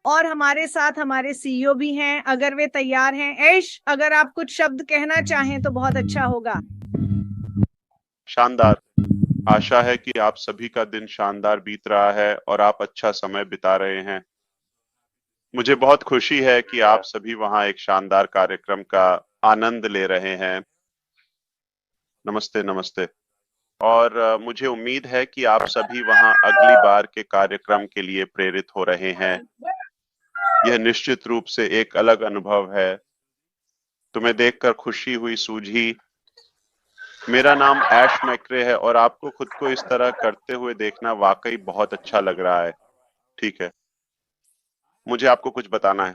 और हमारे साथ हमारे सीईओ भी हैं, अगर वे तैयार हैं। ऐश, अगर आप कुछ शब्द कहना चाहें तो बहुत अच्छा होगा। शानदार। आशा है कि आप सभी का दिन शानदार बीत रहा है और आप अच्छा समय बिता रहे हैं। मुझे बहुत खुशी है कि आप सभी वहां एक शानदार कार्यक्रम का आनंद ले रहे हैं। नमस्ते नमस्ते। और मुझे उम्मीद है कि आप सभी वहां अगली बार के कार्यक्रम के लिए प्रेरित हो रहे हैं। यह निश्चित रूप से एक अलग अनुभव है। तुम्हें देखकर खुशी हुई सूझी। मेरा नाम ऐश मैक्रे है और आपको खुद को इस तरह करते हुए देखना वाकई बहुत अच्छा लग रहा है। ठीक है, मुझे आपको कुछ बताना है।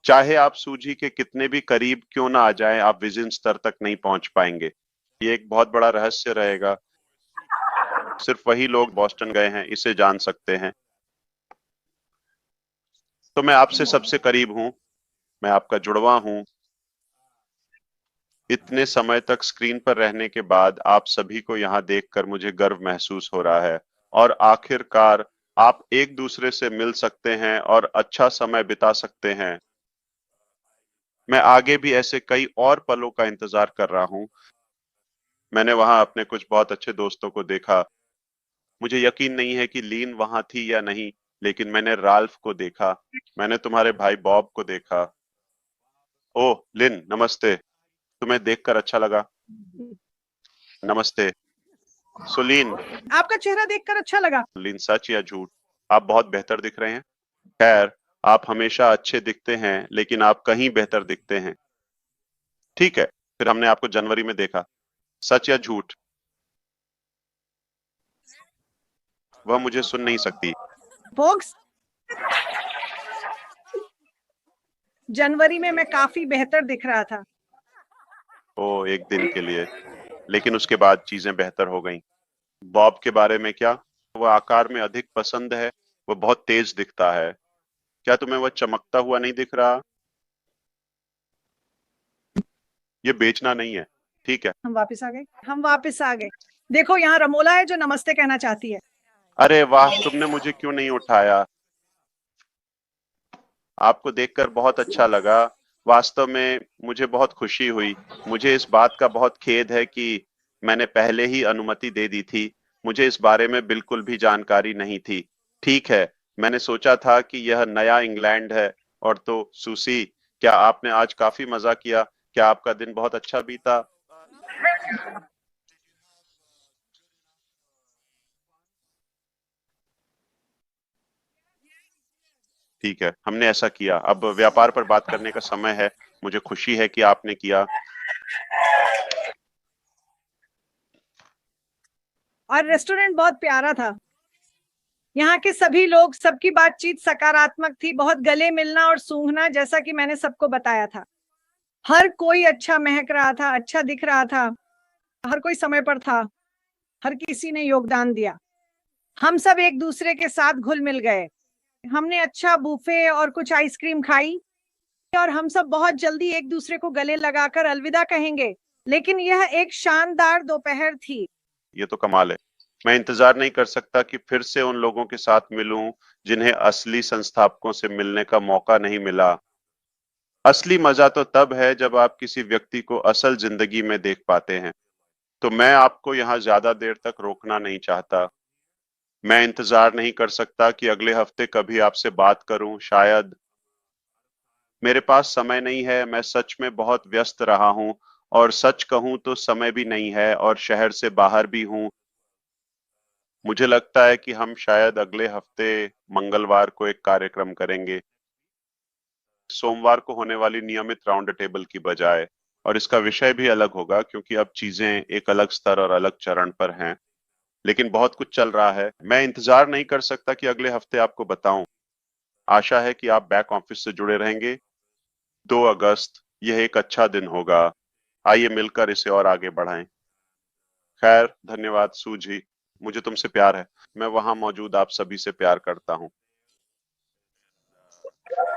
चाहे आप सूजी के कितने भी करीब क्यों ना आ जाएं, आप विजन स्तर तक नहीं पहुंच पाएंगे। ये एक बहुत बड़ा रहस्य रहेगा। सिर्फ वही लोग बॉस्टन गए हैं इसे जान सकते हैं। तो मैं आपसे सबसे करीब हूं। मैं आपका जुड़वा हूं। इतने समय तक स्क्रीन पर रहने के बाद आप सभी को यहाँ देखकर मुझे गर्व महसूस हो रहा है। और आखिरकार आप एक दूसरे से मिल सकते हैं और अच्छा समय बिता सकते हैं। मैं आगे भी ऐसे कई और पलों का इंतजार कर रहा हूं। मैंने वहां अपने कुछ बहुत अच्छे दोस्तों को देखा। मुझे यकीन नहीं है कि लीन वहां थी या नहीं, लेकिन मैंने राल्फ को देखा। मैंने तुम्हारे भाई बॉब को देखा। ओह लिन, नमस्ते। तुम्हें देखकर अच्छा लगा। नमस्ते। सुलीन। आपका चेहरा देखकर अच्छा लगा। लिन, सच या झूठ? आप बहुत बेहतर दिख रहे हैं। खैर, आप हमेशा अच्छे दिखते हैं लेकिन आप कहीं बेहतर दिखते हैं। ठीक है, फिर हमने आपको जनवरी में देखा। सच या झूठ? वह मुझे सुन नहीं सकती। फोक्स, जनवरी में मैं काफी बेहतर दिख रहा था। ओ, एक दिन के लिए। लेकिन उसके बाद चीजें बेहतर हो गईं। बॉब के बारे में क्या? वह आकार में अधिक पसंद है। वह बहुत तेज दिखता है। क्या तुम्हें वह चमकता हुआ नहीं दिख रहा? ये बेचना नहीं है। ठीक है। हम वापस आ गए। देखो, यहाँ रमोला है जो नमस्ते कहना चाहती है। अरे वाह, तुमने मुझे क्यों नहीं उठाया? आपको देखकर बहुत अच्छा लगा। वास्तव में मुझे बहुत खुशी हुई। मुझे इस बात का बहुत खेद है कि मैंने पहले ही अनुमति दे दी थी। मुझे इस बारे में बिल्कुल भी जानकारी नहीं थी। ठीक है, मैंने सोचा था कि यह नया इंग्लैंड है। और तो सुसी, क्या आपने आज काफी मजा किया? क्या आपका दिन बहुत अच्छा बीता? ठीक है, हमने ऐसा किया। अब व्यापार पर बात करने का समय है। मुझे खुशी है कि आपने किया। और रेस्टोरेंट बहुत प्यारा था। यहाँ के सभी लोग, सबकी बातचीत सकारात्मक थी, बहुत गले मिलना और सूंघना, जैसा कि मैंने सबको बताया था। हर कोई अच्छा महक रहा था, अच्छा दिख रहा था। हर कोई समय पर था। हर किसी ने योगदान दिया। हम सब एक दूसरे के साथ घुल मिल गए। हमने अच्छा बुफे और कुछ आइसक्रीम खाई। और हम सब बहुत जल्दी एक दूसरे को गले लगाकर अलविदा कहेंगे। लेकिन यह एक शानदार दोपहर थी। ये तो कमाल है। मैं इंतजार नहीं कर सकता कि फिर से उन लोगों के साथ मिलूं जिन्हें असली संस्थापकों से मिलने का मौका नहीं मिला। असली मजा तो तब है जब आप किसी व्यक्ति को असल जिंदगी में देख पाते हैं। तो मैं आपको यहाँ ज्यादा देर तक रोकना नहीं चाहता। मैं इंतजार नहीं कर सकता कि अगले हफ्ते कभी आपसे बात करूं। शायद मेरे पास समय नहीं है। मैं सच में बहुत व्यस्त रहा हूं। और सच कहूं तो समय भी नहीं है और शहर से बाहर भी हूं। मुझे लगता है कि हम शायद अगले हफ्ते मंगलवार को एक कार्यक्रम करेंगे, सोमवार को होने वाली नियमित राउंड टेबल की बजाय। और इसका विषय भी अलग होगा क्योंकि अब चीजें एक अलग स्तर और अलग चरण पर हैं। लेकिन बहुत कुछ चल रहा है। मैं इंतजार नहीं कर सकता कि अगले हफ्ते आपको बताऊं। आशा है कि आप बैक ऑफिस से जुड़े रहेंगे। 2 अगस्त, यह एक अच्छा दिन होगा। आइए मिलकर इसे और आगे बढ़ाएं। खैर, धन्यवाद सूजी। मुझे तुमसे प्यार है। मैं वहां मौजूद आप सभी से प्यार करता हूं,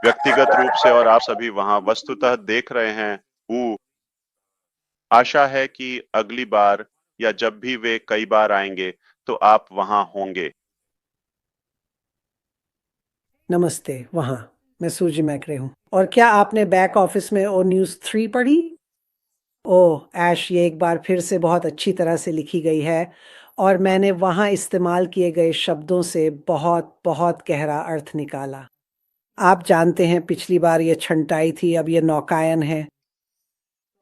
व्यक्तिगत रूप से, और आप सभी वहां वस्तुतः देख रहे हैं। ऊ, आशा है कि अगली बार या जब भी वे कई बार आएंगे तो आप वहां होंगे। नमस्ते, वहाँ मैं सूजी मैकरे हूँ। और क्या आपने बैक ऑफिस में ओ न्यूज़ 3 पढ़ी? ओह ऐश, ये एक बार फिर से बहुत अच्छी तरह से लिखी गई है और मैंने वहाँ इस्तेमाल किए गए शब्दों से बहुत बहुत गहरा अर्थ निकाला। आप जानते हैं पिछली बार ये छंटाई थी, अब ये नौकायन है।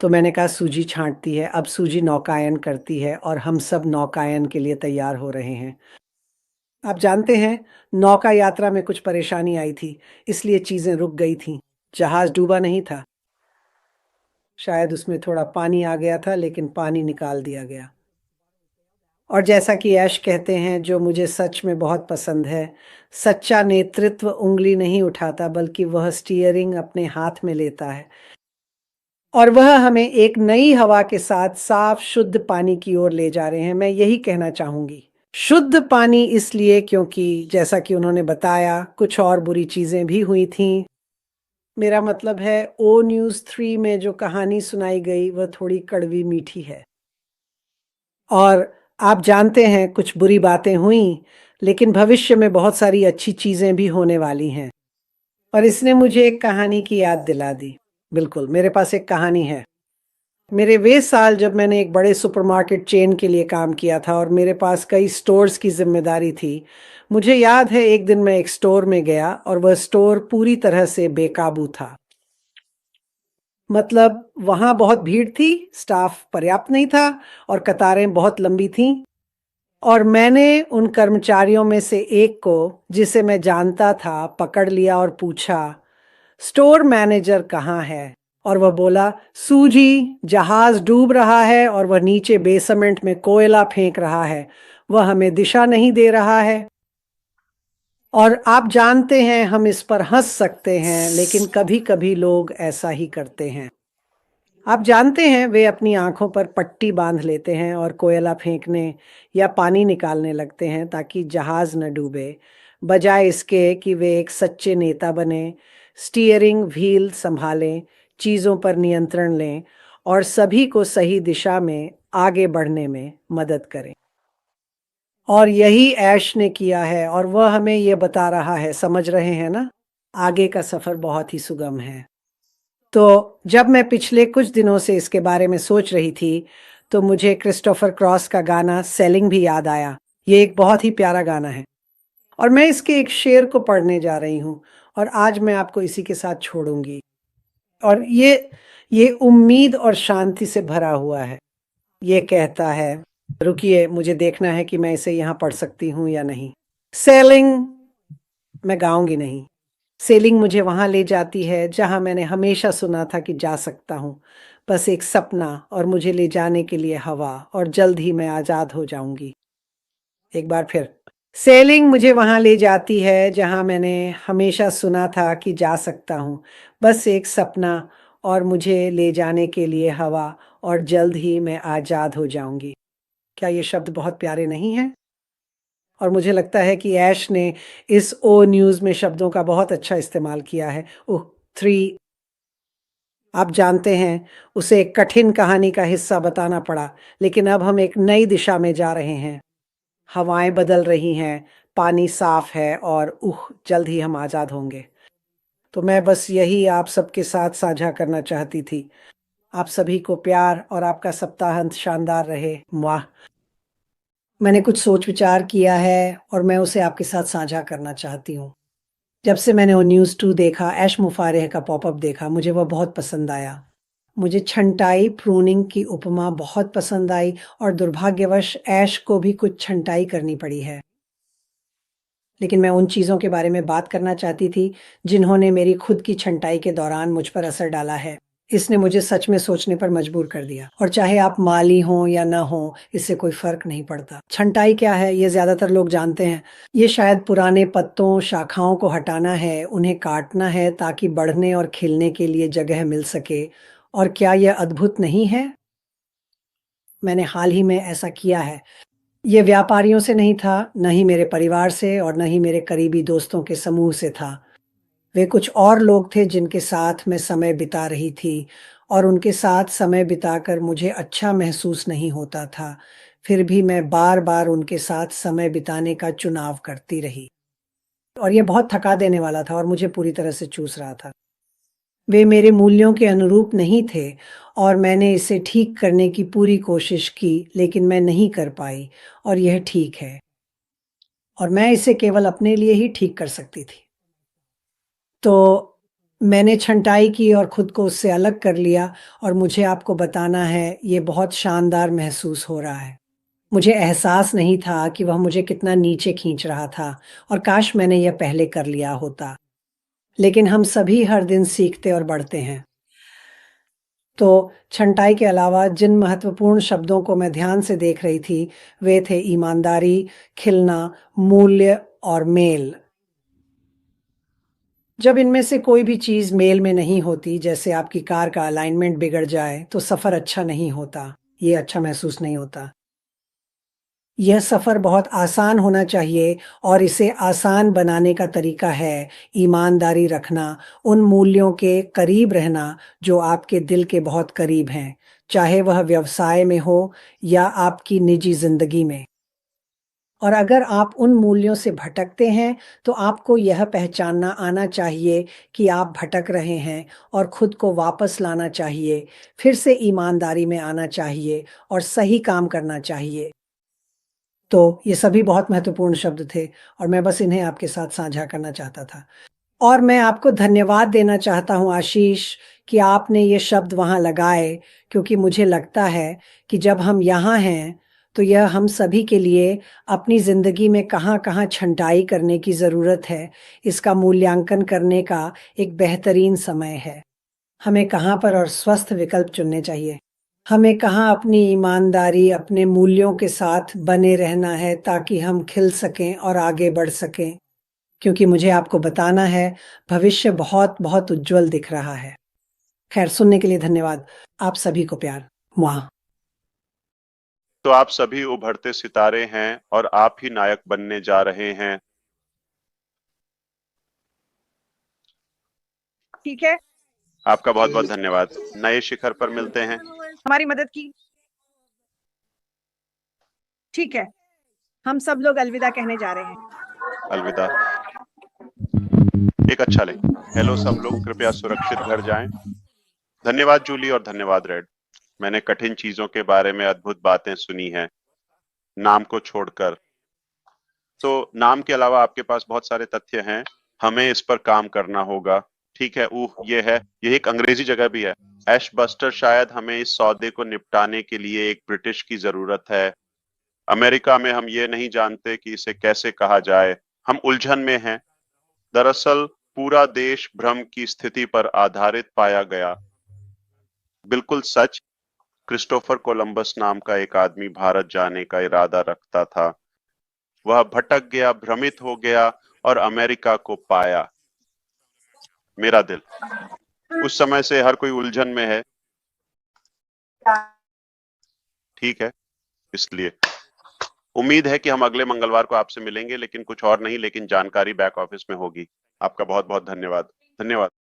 तो मैंने कहा सूजी छांटती है, अब सूजी नौकायन करती है और हम सब नौकायन के लिए तैयार हो रहे हैं। आप जानते हैं नौका यात्रा में कुछ परेशानी आई थी, इसलिए चीजें रुक गई थीं। जहाज डूबा नहीं था, शायद उसमें थोड़ा पानी आ गया था, लेकिन पानी निकाल दिया गया। और जैसा कि ऐश कहते हैं, जो मुझे सच में बहुत पसंद है, सच्चा नेतृत्व उंगली नहीं उठाता बल्कि वह स्टीयरिंग अपने हाथ में लेता है और वह हमें एक नई हवा के साथ साफ शुद्ध पानी की ओर ले जा रहे हैं। मैं यही कहना चाहूंगी, शुद्ध पानी इसलिए क्योंकि जैसा कि उन्होंने बताया कुछ और बुरी चीजें भी हुई थीं। मेरा मतलब है ओ न्यूज़ 3 में जो कहानी सुनाई गई वह थोड़ी कड़वी मीठी है और आप जानते हैं कुछ बुरी बातें हुई, लेकिन भविष्य में बहुत सारी अच्छी चीजें भी होने वाली हैं। और इसने मुझे एक कहानी की याद दिला दी। बिल्कुल, मेरे पास एक कहानी है। मेरे वे साल जब मैंने एक बड़े सुपरमार्केट चेन के लिए काम किया था और मेरे पास कई स्टोर्स की जिम्मेदारी थी। मुझे याद है एक दिन मैं एक स्टोर में गया और वह स्टोर पूरी तरह से बेकाबू था। मतलब वहाँ बहुत भीड़ थी, स्टाफ पर्याप्त नहीं था और कतारें बहुत लंबी थीं। और मैंने उन कर्मचारियों में से एक को, जिसे मैं जानता था, पकड़ लिया और पूछा, स्टोर मैनेजर कहाँ है? और वह बोला, सूजी, जहाज डूब रहा है और वह नीचे बेसमेंट में कोयला फेंक रहा है, वह हमें दिशा नहीं दे रहा है। और आप जानते हैं हम इस पर हंस सकते हैं, लेकिन कभी कभी लोग ऐसा ही करते हैं। आप जानते हैं वे अपनी आंखों पर पट्टी बांध लेते हैं और कोयला फेंकने या पानी निकालने लगते हैं ताकि जहाज न डूबे, बजाय इसके कि वे एक सच्चे नेता बने, स्टीयरिंग व्हील संभालें, चीज़ों पर नियंत्रण लें और सभी को सही दिशा में आगे बढ़ने में मदद करें। और यही ऐश ने किया है और वह हमें ये बता रहा है, समझ रहे हैं ना? आगे का सफ़र बहुत ही सुगम है। तो जब मैं पिछले कुछ दिनों से इसके बारे में सोच रही थी, तो मुझे क्रिस्टोफर क्रॉस का गाना सेलिंग भी याद आया। ये एक बहुत ही प्यारा गाना है और मैं इसके एक शेर को पढ़ने जा रही हूँ और आज मैं आपको इसी के साथ छोड़ूंगी। और ये उम्मीद और शांति से भरा हुआ है। ये कहता है, रुकिए, मुझे देखना है कि मैं इसे यहाँ पढ़ सकती हूँ या नहीं। सेलिंग, मैं गाऊंगी नहीं। सेलिंग मुझे वहां ले जाती है जहां मैंने हमेशा सुना था कि जा सकता हूँ। बस एक सपना और मुझे ले जाने के लिए हवा, और जल्द ही मैं आजाद हो जाऊंगी। एक बार फिर, सेलिंग मुझे वहां ले जाती है जहां मैंने हमेशा सुना था कि जा सकता हूँ। बस एक सपना और मुझे ले जाने के लिए हवा, और जल्द ही मैं आजाद हो जाऊंगी। क्या ये शब्द बहुत प्यारे नहीं हैं? और मुझे लगता है कि ऐश ने इस ओ न्यूज़ में शब्दों का बहुत अच्छा इस्तेमाल किया है। ओह 3, आप जानते हैं उसे एक कठिन कहानी का हिस्सा बताना पड़ा, लेकिन अब हम एक नई दिशा में जा रहे हैं। हवाएं बदल रही हैं, पानी साफ है और जल्द ही हम आज़ाद होंगे। तो मैं बस यही आप सबके साथ साझा करना चाहती थी। आप सभी को प्यार और आपका सप्ताहांत शानदार रहे। वाह, मैंने कुछ सोच विचार किया है और मैं उसे आपके साथ साझा करना चाहती हूँ। जब से मैंने वो न्यूज़ 2 देखा, ऐश मुफारेह का पॉपअप देखा, मुझे वह बहुत पसंद आया। मुझे छंटाई प्रूनिंग की उपमा बहुत पसंद आई और दुर्भाग्यवश ऐश को भी कुछ छंटाई करनी पड़ी है। लेकिन मैं उन चीज़ों के बारे में बात करना चाहती थी जिन्होंने मेरी खुद की छंटाई के दौरान मुझ पर असर डाला है। इसने मुझे सच में सोचने पर मजबूर कर दिया। और चाहे आप माली हों या न हों, इससे कोई फर्क नहीं पड़ता। छंटाई क्या है ये ज़्यादातर लोग जानते हैं। ये शायद पुराने पत्तों, शाखाओं को हटाना है, उन्हें काटना है ताकि बढ़ने और खिलने के लिए जगह मिल सके। और क्या यह अद्भुत नहीं है? मैंने हाल ही में ऐसा किया है। ये व्यापारियों से नहीं था, न ही मेरे परिवार से और न ही मेरे करीबी दोस्तों के समूह से था। वे कुछ और लोग थे जिनके साथ मैं समय बिता रही थी और उनके साथ समय बिताकर मुझे अच्छा महसूस नहीं होता था। फिर भी मैं बार-बार उनके साथ समय बिताने का चुनाव करती रही। और ये बहुत थका देने वाला था और मुझे पूरी तरह से चूस रहा था। वे मेरे मूल्यों के अनुरूप नहीं थे और मैंने इसे ठीक करने की पूरी कोशिश की, लेकिन मैं नहीं कर पाई और यह ठीक है। और मैं इसे केवल अपने लिए ही ठीक कर सकती थी। तो मैंने छँटाई की और खुद को उससे अलग कर लिया और मुझे आपको बताना है, ये बहुत शानदार महसूस हो रहा है। मुझे एहसास नहीं था कि वह मुझे कितना नीचे खींच रहा था और काश मैंने यह पहले कर लिया होता। लेकिन हम सभी हर दिन सीखते और बढ़ते हैं। तो छँटाई के अलावा जिन महत्वपूर्ण शब्दों को मैं ध्यान से देख रही थी, वे थे ईमानदारी, खिलना, मूल्य और मेल। जब इनमें से कोई भी चीज़ मेल में नहीं होती, जैसे आपकी कार का अलाइनमेंट बिगड़ जाए, तो सफ़र अच्छा नहीं होता, ये अच्छा महसूस नहीं होता। यह सफ़र बहुत आसान होना चाहिए और इसे आसान बनाने का तरीका है ईमानदारी रखना, उन मूल्यों के करीब रहना जो आपके दिल के बहुत करीब हैं, चाहे वह व्यवसाय में हो या आपकी निजी ज़िंदगी में। और अगर आप उन मूल्यों से भटकते हैं, तो आपको यह पहचानना आना चाहिए कि आप भटक रहे हैं और खुद को वापस लाना चाहिए, फिर से ईमानदारी में आना चाहिए और सही काम करना चाहिए। तो ये सभी बहुत महत्वपूर्ण शब्द थे और मैं बस इन्हें आपके साथ साझा करना चाहता था। और मैं आपको धन्यवाद देना चाहता हूँ आशीष कि आपने ये शब्द वहाँ लगाए, क्योंकि मुझे लगता है कि जब हम यहाँ हैं, तो यह हम सभी के लिए अपनी ज़िंदगी में कहाँ-कहाँ छँटाई करने की ज़रूरत है, इसका मूल्यांकन करने का एक बेहतरीन समय है। हमें कहाँ पर और स्वस्थ विकल्प चुनने चाहिए। हमें कहाँ अपनी ईमानदारी, अपने मूल्यों के साथ बने रहना है ताकि हम खिल सकें और आगे बढ़ सकें। क्योंकि मुझे आपको बताना है, भविष्य बहुत-बहुत उज्ज्वल दिख रहा है। खैर, सुनने के लिए धन्यवाद। आप सभी को प्यार। मुआ। तो आप सभी उभरते सितारे हैं और आप ही नायक बनने जा रहे हैं। ठीक है, आपका बहुत बहुत धन्यवाद। नए शिखर पर मिलते हैं। हमारी मदद की। ठीक है, हम सब लोग अलविदा कहने जा रहे हैं। अलविदा। एक अच्छा लें। हेलो सब लोग, कृपया सुरक्षित घर जाएं। धन्यवाद जूली और धन्यवाद रेड। मैंने कठिन चीजों के बारे में अद्भुत बातें सुनी हैं, नाम को छोड़कर। तो नाम के अलावा आपके पास बहुत सारे तथ्य हैं, हमें इस पर काम करना होगा। ठीक है, ये है, ये एक अंग्रेजी जगह भी है। एशबस्टर, शायद हमें इस सौदे को निपटाने के लिए एक ब्रिटिश की जरूरत है। अमेरिका में हम ये नहीं जानते कि इसे कैसे कहा जाए। हम उलझन में हैं। दरअसल पूरा देश भ्रम की स्थिति पर आधारित पाया गया। बिल्कुल सच। क्रिस्टोफर कोलंबस नाम का एक आदमी भारत जाने का इरादा रखता था। वह भटक गया, भ्रमित हो गया और अमेरिका को पाया। मेरा दिल उस समय से हर कोई उलझन में है। ठीक है, इसलिए उम्मीद है कि हम अगले मंगलवार को आपसे मिलेंगे, लेकिन कुछ और नहीं, लेकिन जानकारी बैक ऑफिस में होगी। आपका बहुत बहुत धन्यवाद। धन्यवाद।